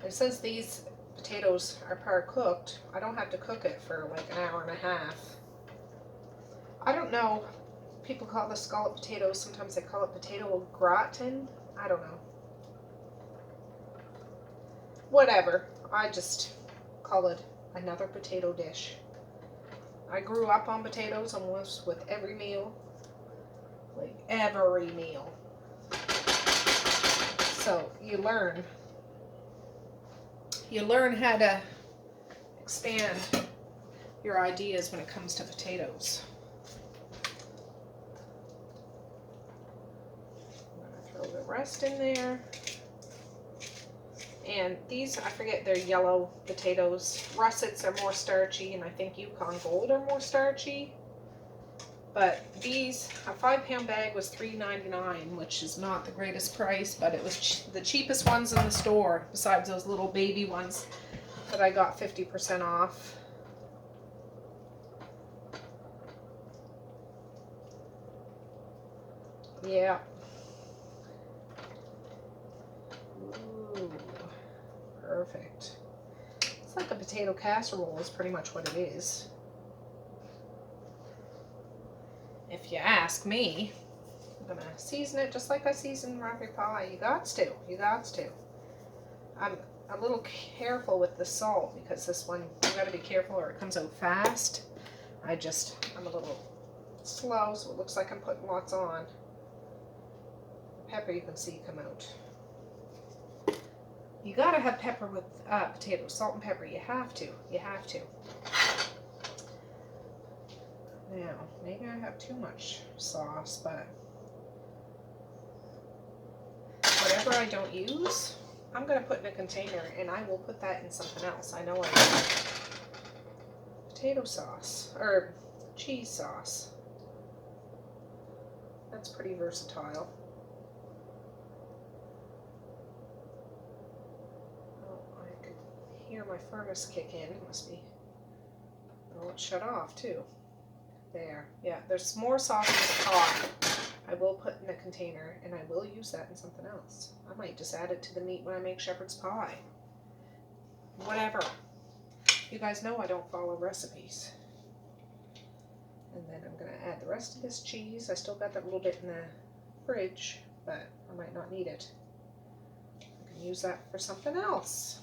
And since these potatoes are par cooked, I don't have to cook it for like an hour and a half. I don't know. People call the scalloped potatoes, sometimes they call it potato gratin. I don't know. Whatever. I just call it another potato dish. I grew up on potatoes almost with every meal. Like every meal. So you learn how to expand your ideas when it comes to potatoes. The rest in there. And these, I forget, they're yellow potatoes. Russets are more starchy, and I think Yukon Gold are more starchy. But these, a 5-pound bag was $3.99, which is not the greatest price, but it was the cheapest ones in the store, besides those little baby ones. that I got 50% off. Yeah. Ooh, perfect. It's like a potato casserole is pretty much what it is. If you ask me, I'm gonna season it just like I season raspberry pie. You gots to. You gots to. I'm a little careful with the salt because this one, you gotta be careful or it comes out fast. I'm a little slow, so it looks like I'm putting lots on. The pepper you can see come out. You gotta have pepper with potatoes, salt and pepper. You have to. You have to. Now, maybe I have too much sauce, but whatever I don't use, I'm going to put in a container, and I will put that in something else. I know I will. Potato sauce, or cheese sauce. That's pretty versatile. Oh, I could hear my furnace kick in. It must be. Oh, it shut off, too. There. Yeah, there's more sauce in the pot. I will put in a container, and I will use that in something else. I might just add it to the meat when I make shepherd's pie. Whatever. You guys know I don't follow recipes. And then I'm going to add the rest of this cheese. I still got that little bit in the fridge, but I might not need it. I can use that for something else.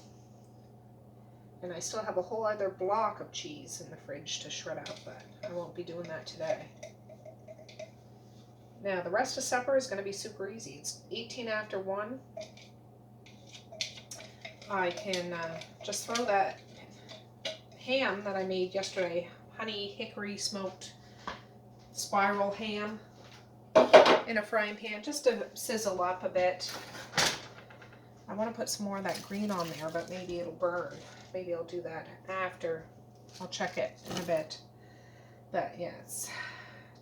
And I still have a whole other block of cheese in the fridge to shred out, but I won't be doing that today. Now, the rest of supper is going to be super easy. It's 18 after 1. I can just throw that ham that I made yesterday, honey hickory smoked spiral ham, in a frying pan just to sizzle up a bit. I want to put some more of that green on there, but maybe it'll burn. Maybe I'll do that after. I'll check it in a bit. But yeah, it's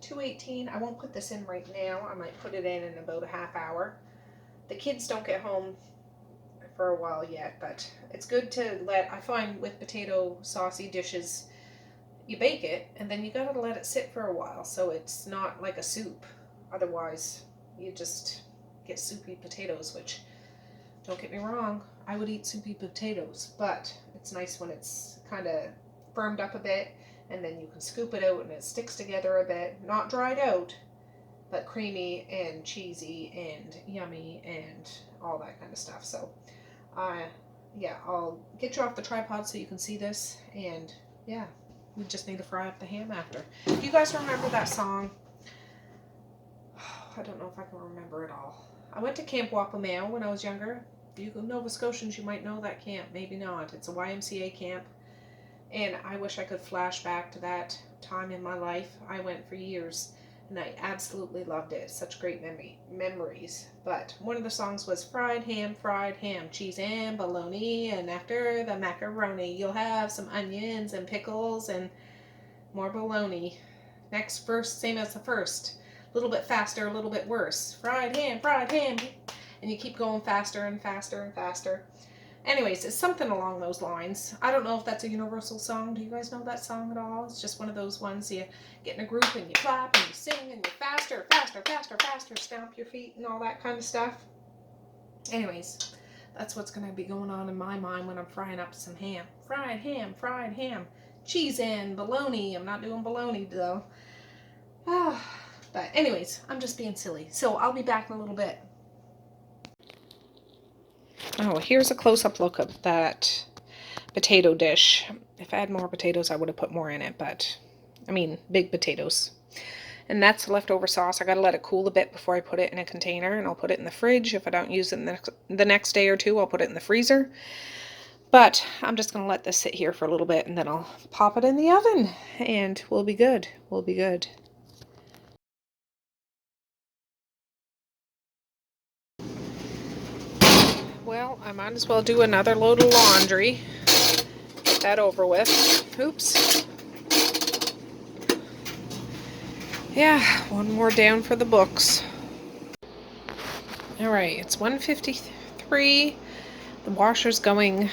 2:18. I won't put this in right now. I might put it in about a half hour. The kids don't get home for a while yet, but it's good to I find with potato saucy dishes, you bake it and then you gotta let it sit for a while so it's not like a soup. Otherwise, you just get soupy potatoes, which, don't get me wrong, I would eat soupy potatoes, but it's nice when it's kind of firmed up a bit, and then you can scoop it out and it sticks together a bit, not dried out, but creamy and cheesy and yummy and all that kind of stuff. So, yeah, I'll get you off the tripod so you can see this, and yeah, we just need to fry up the ham after. Do you guys remember that song? I don't know if I can remember it all. I went to Camp Wapameo when I was younger. You Nova Scotians, you might know that camp, maybe not. It's a YMCA camp, and I wish I could flash back to that time in my life. I went for years, and I absolutely loved it. Such great memories. But one of the songs was fried ham, cheese and bologna, and after the macaroni, you'll have some onions and pickles and more bologna. Next verse, same as the first. A little bit faster, a little bit worse. Fried ham, and you keep going faster and faster and faster. Anyways, it's something along those lines. I don't know if that's a universal song. Do you guys know that song at all? It's just one of those ones you get in a group and you clap and you sing and you faster, stamp your feet and all that kind of stuff. Anyways, that's what's going to be going on in my mind when I'm frying up some ham. Fried ham, cheese and bologna. I'm not doing bologna though. But anyways, I'm just being silly. So I'll be back in a little bit. Oh, here's a close-up look of that potato dish. If I had more potatoes, I would have put more in it, but, I mean, big potatoes. And that's the leftover sauce. I gotta let it cool a bit before I put it in a container, and I'll put it in the fridge. If I don't use it the next day or two, I'll put it in the freezer. But I'm just gonna let this sit here for a little bit, and then I'll pop it in the oven, and we'll be good. We'll be good. Well, I might as well do another load of laundry. Get that over with. Oops. Yeah, one more down for the books. Alright, it's 1:53. The washer's going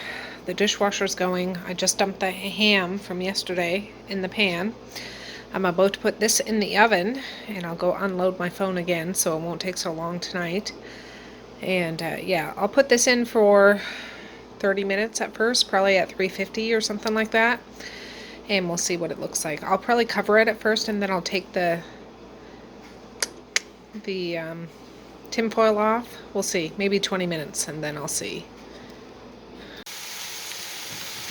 The dishwasher's going. I just dumped the ham from yesterday in the pan. I'm about to put this in the oven, and I'll go unload my phone again so it won't take so long tonight. And yeah, I'll put this in for 30 minutes at first, probably at 350 or something like that. And we'll see what it looks like. I'll probably cover it at first, and then I'll take the tin foil off. We'll see. Maybe 20 minutes, and then I'll see.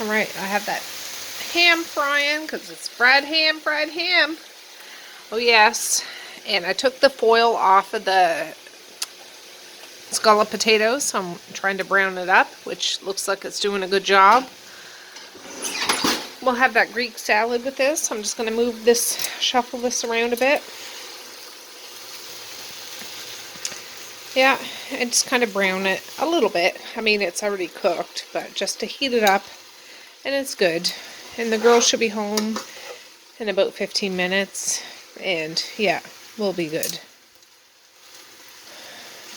Alright, I have that ham frying because it's fried ham. Oh yes. And I took the foil off of the scalloped potatoes, so I'm trying to brown it up, which looks like it's doing a good job. We'll have that Greek salad with this. I'm just going to move this, shuffle this around a bit. Yeah, and just kind of brown it a little bit. I mean, it's already cooked, but just to heat it up, and it's good. And the girls should be home in about 15 minutes, and yeah, we'll be good.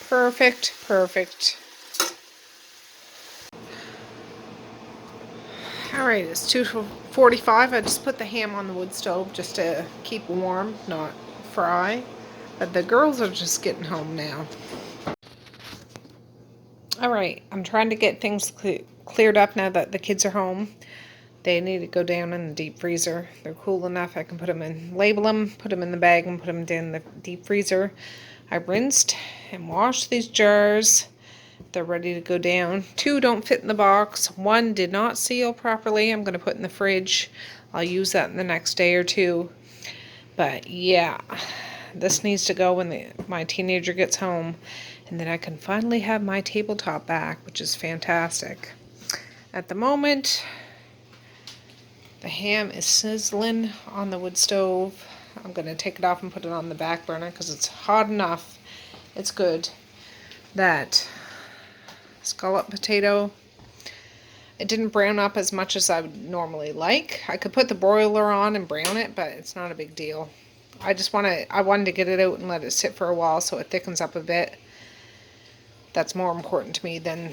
Perfect, perfect. Alright, it's 2:45. I just put the ham on the wood stove just to keep warm, not fry. But the girls are just getting home now. Alright, I'm trying to get things cleared up now that the kids are home. They need to go down in the deep freezer. They're cool enough. I can put them in, label them, put them in the bag, and put them down in the deep freezer. I rinsed and washed these jars. They're ready to go down. 2 don't fit in the box. 1 did not seal properly. I'm going to put in the fridge. I'll use that in the next day or 2. But yeah, this needs to go when my teenager gets home. And then I can finally have my tabletop back, which is fantastic. At the moment, the ham is sizzling on the wood stove. I'm going to take it off and put it on the back burner because it's hot enough. It's good. That scalloped potato, it didn't brown up as much as I would normally like. I could put the broiler on and brown it, but it's not a big deal. I wanted to get it out and let it sit for a while so it thickens up a bit. That's more important to me than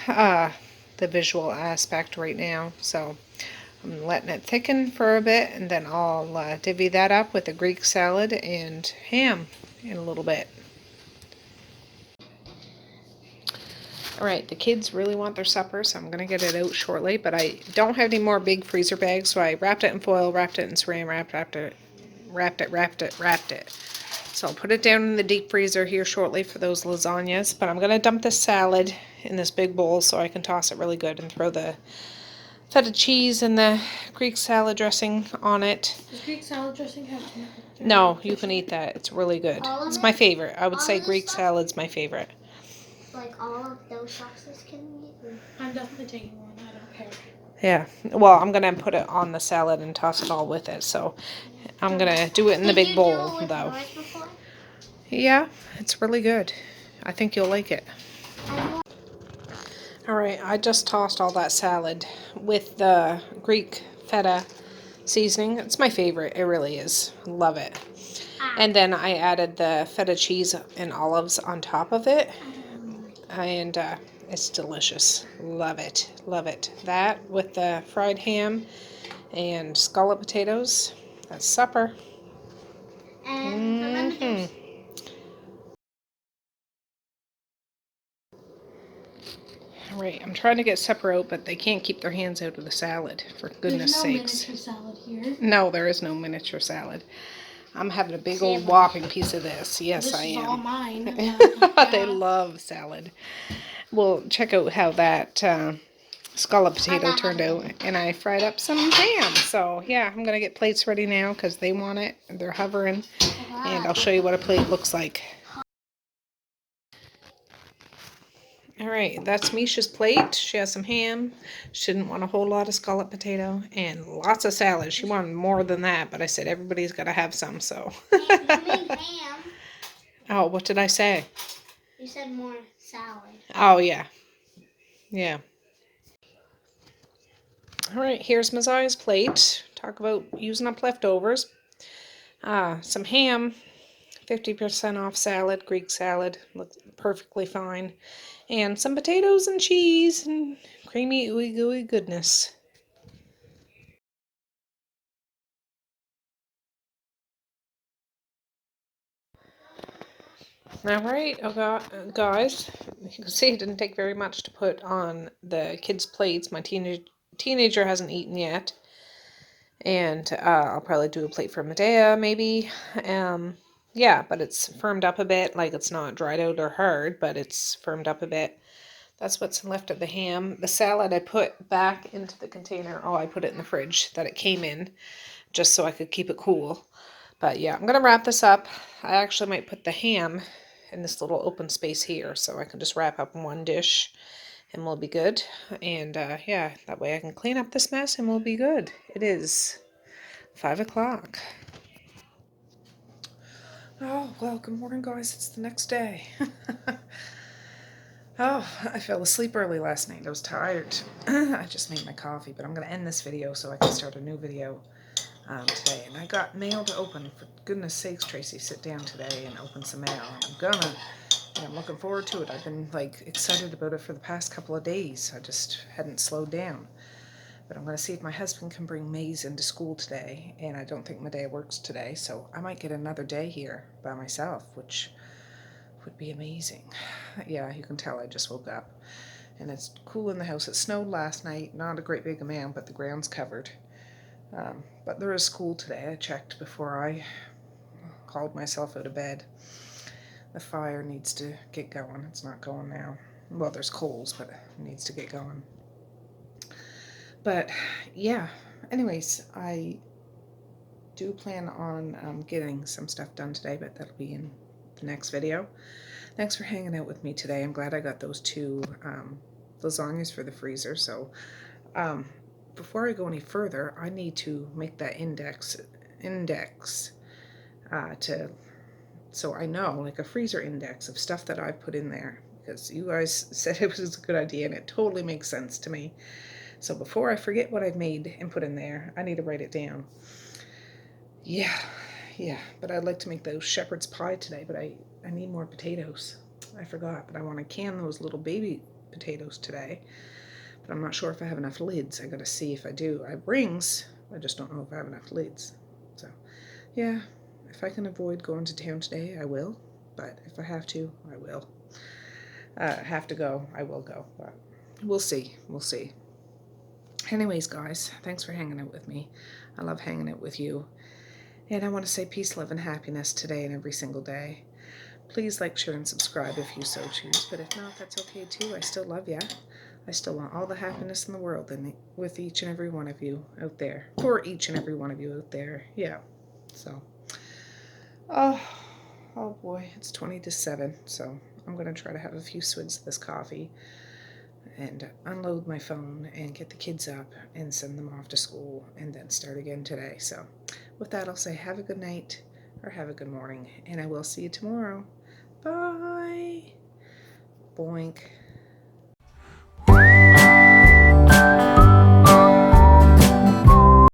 the visual aspect right now. So I'm letting it thicken for a bit, and then I'll divvy that up with a Greek salad and ham in a little bit. Alright, the kids really want their supper, so I'm going to get it out shortly, but I don't have any more big freezer bags, so I wrapped it in foil, wrapped it in saran wrap, wrapped it. So I'll put it down in the deep freezer here shortly for those lasagnas, but I'm going to dump this salad in this big bowl so I can toss it really good and throw the feta cheese and the Greek salad dressing on it. Does Greek salad dressing have tomato? No, you can eat that. It's really good. It's my favorite. I would say Greek salad's my favorite. Like all of those sauces can eat? I'm definitely taking one. I don't care. Yeah. Well, I'm going to put it on the salad and toss it all with it. So I'm going to do it in the big bowl, though. Yeah, it's really good. I think you'll like it. Alright, I just tossed all that salad with the Greek feta seasoning. It's my favorite. It really is. Love it. And then I added the feta cheese and olives on top of it. And it's delicious. Love it. Love it. That with the fried ham and scalloped potatoes. That's supper. Mm-hmm. Alright, I'm trying to get supper out, but they can't keep their hands out of the salad, for goodness sakes. There's no miniature salad here. No, there is no miniature salad. I'm having a big old whopping piece of this. Yes, I am. This is all mine. They love salad. We'll check out how that scalloped potato turned out. And I fried up some ham. So, yeah, I'm going to get plates ready now because they want it. They're hovering. And I'll show you what a plate looks like. Alright, that's Misha's plate. She has some ham. She didn't want a whole lot of scalloped potato. And lots of salad. She wanted more than that. But I said everybody's got to have some, so. Ham. Oh, what did I say? You said more salad. Oh, yeah. Yeah. Alright, here's Messiah's plate. Talk about using up leftovers. Some ham. 50% off salad, Greek salad. Looks perfectly fine. And some potatoes and cheese and Creamy, ooey gooey goodness. Alright, guys, you can see it didn't take very much to put on the kids' plates. My teenager hasn't eaten yet. And I'll probably do a plate for Medea, maybe. Yeah, but it's firmed up a bit. Like, it's not dried out or hard, but it's firmed up a bit. That's what's left of the ham. The salad I put back into the container. Oh, I put it in the fridge that it came in, just so I could keep it cool. But yeah, I'm going to wrap this up. I actually might put the ham in this little open space here, so I can just wrap up one dish and we'll be good. And yeah, that way I can clean up this mess and we'll be good. It is 5 o'clock. Oh, well, good morning, guys. It's the next day. Oh, I fell asleep early last night. I was tired. I just made my coffee, but I'm going to end this video so I can start a new video today. And I got mail to open. For goodness sakes, Tracy, sit down today and open some mail. I'm looking forward to it. I've been, like, excited about it for the past couple of days. I just hadn't slowed down. But I'm going to see if my husband can bring Maze into school today, and I don't think Medea works today, so I might get another day here by myself, which would be amazing. Yeah, you can tell I just woke up, and it's cool in the house. It snowed last night, not a great big amount, but the ground's covered. But there is school today. I checked before I hauled myself out of bed. The fire needs to get going. It's not going now. Well, there's coals, but it needs to get going. But yeah, anyways, I do plan on getting some stuff done today, but that'll be in the next video. Thanks for hanging out with me today. I'm glad I got those two lasagnas for the freezer. So before I go any further, I need to make that index so I know, like a freezer index of stuff that I've put in there, because you guys said it was a good idea and it totally makes sense to me. So before I forget what I've made and put in there, I need to write it down. Yeah, but I'd like to make those shepherd's pie today, but I need more potatoes. I forgot, but I want to can those little baby potatoes today. But I'm not sure if I have enough lids. I gotta see if I do. I have rings, I just don't know if I have enough lids. So, yeah, if I can avoid going to town today, I will. But if I have to, I will. Have to go, I will go. But we'll see. Anyways, guys, thanks for hanging out with me. I love hanging out with you. And I want to say peace, love, and happiness today and every single day. Please like, share, and subscribe if you so choose. But if not, that's okay too. I still love ya. I still want all the happiness in the world with each and every one of you out there. For each and every one of you out there. Yeah. So, oh boy, it's 20 to 7. So I'm going to try to have a few swigs of this coffee and unload my phone and get the kids up and send them off to school and then start again today. So with that, I'll say have a good night or have a good morning, and I will see you tomorrow. Bye. Boink.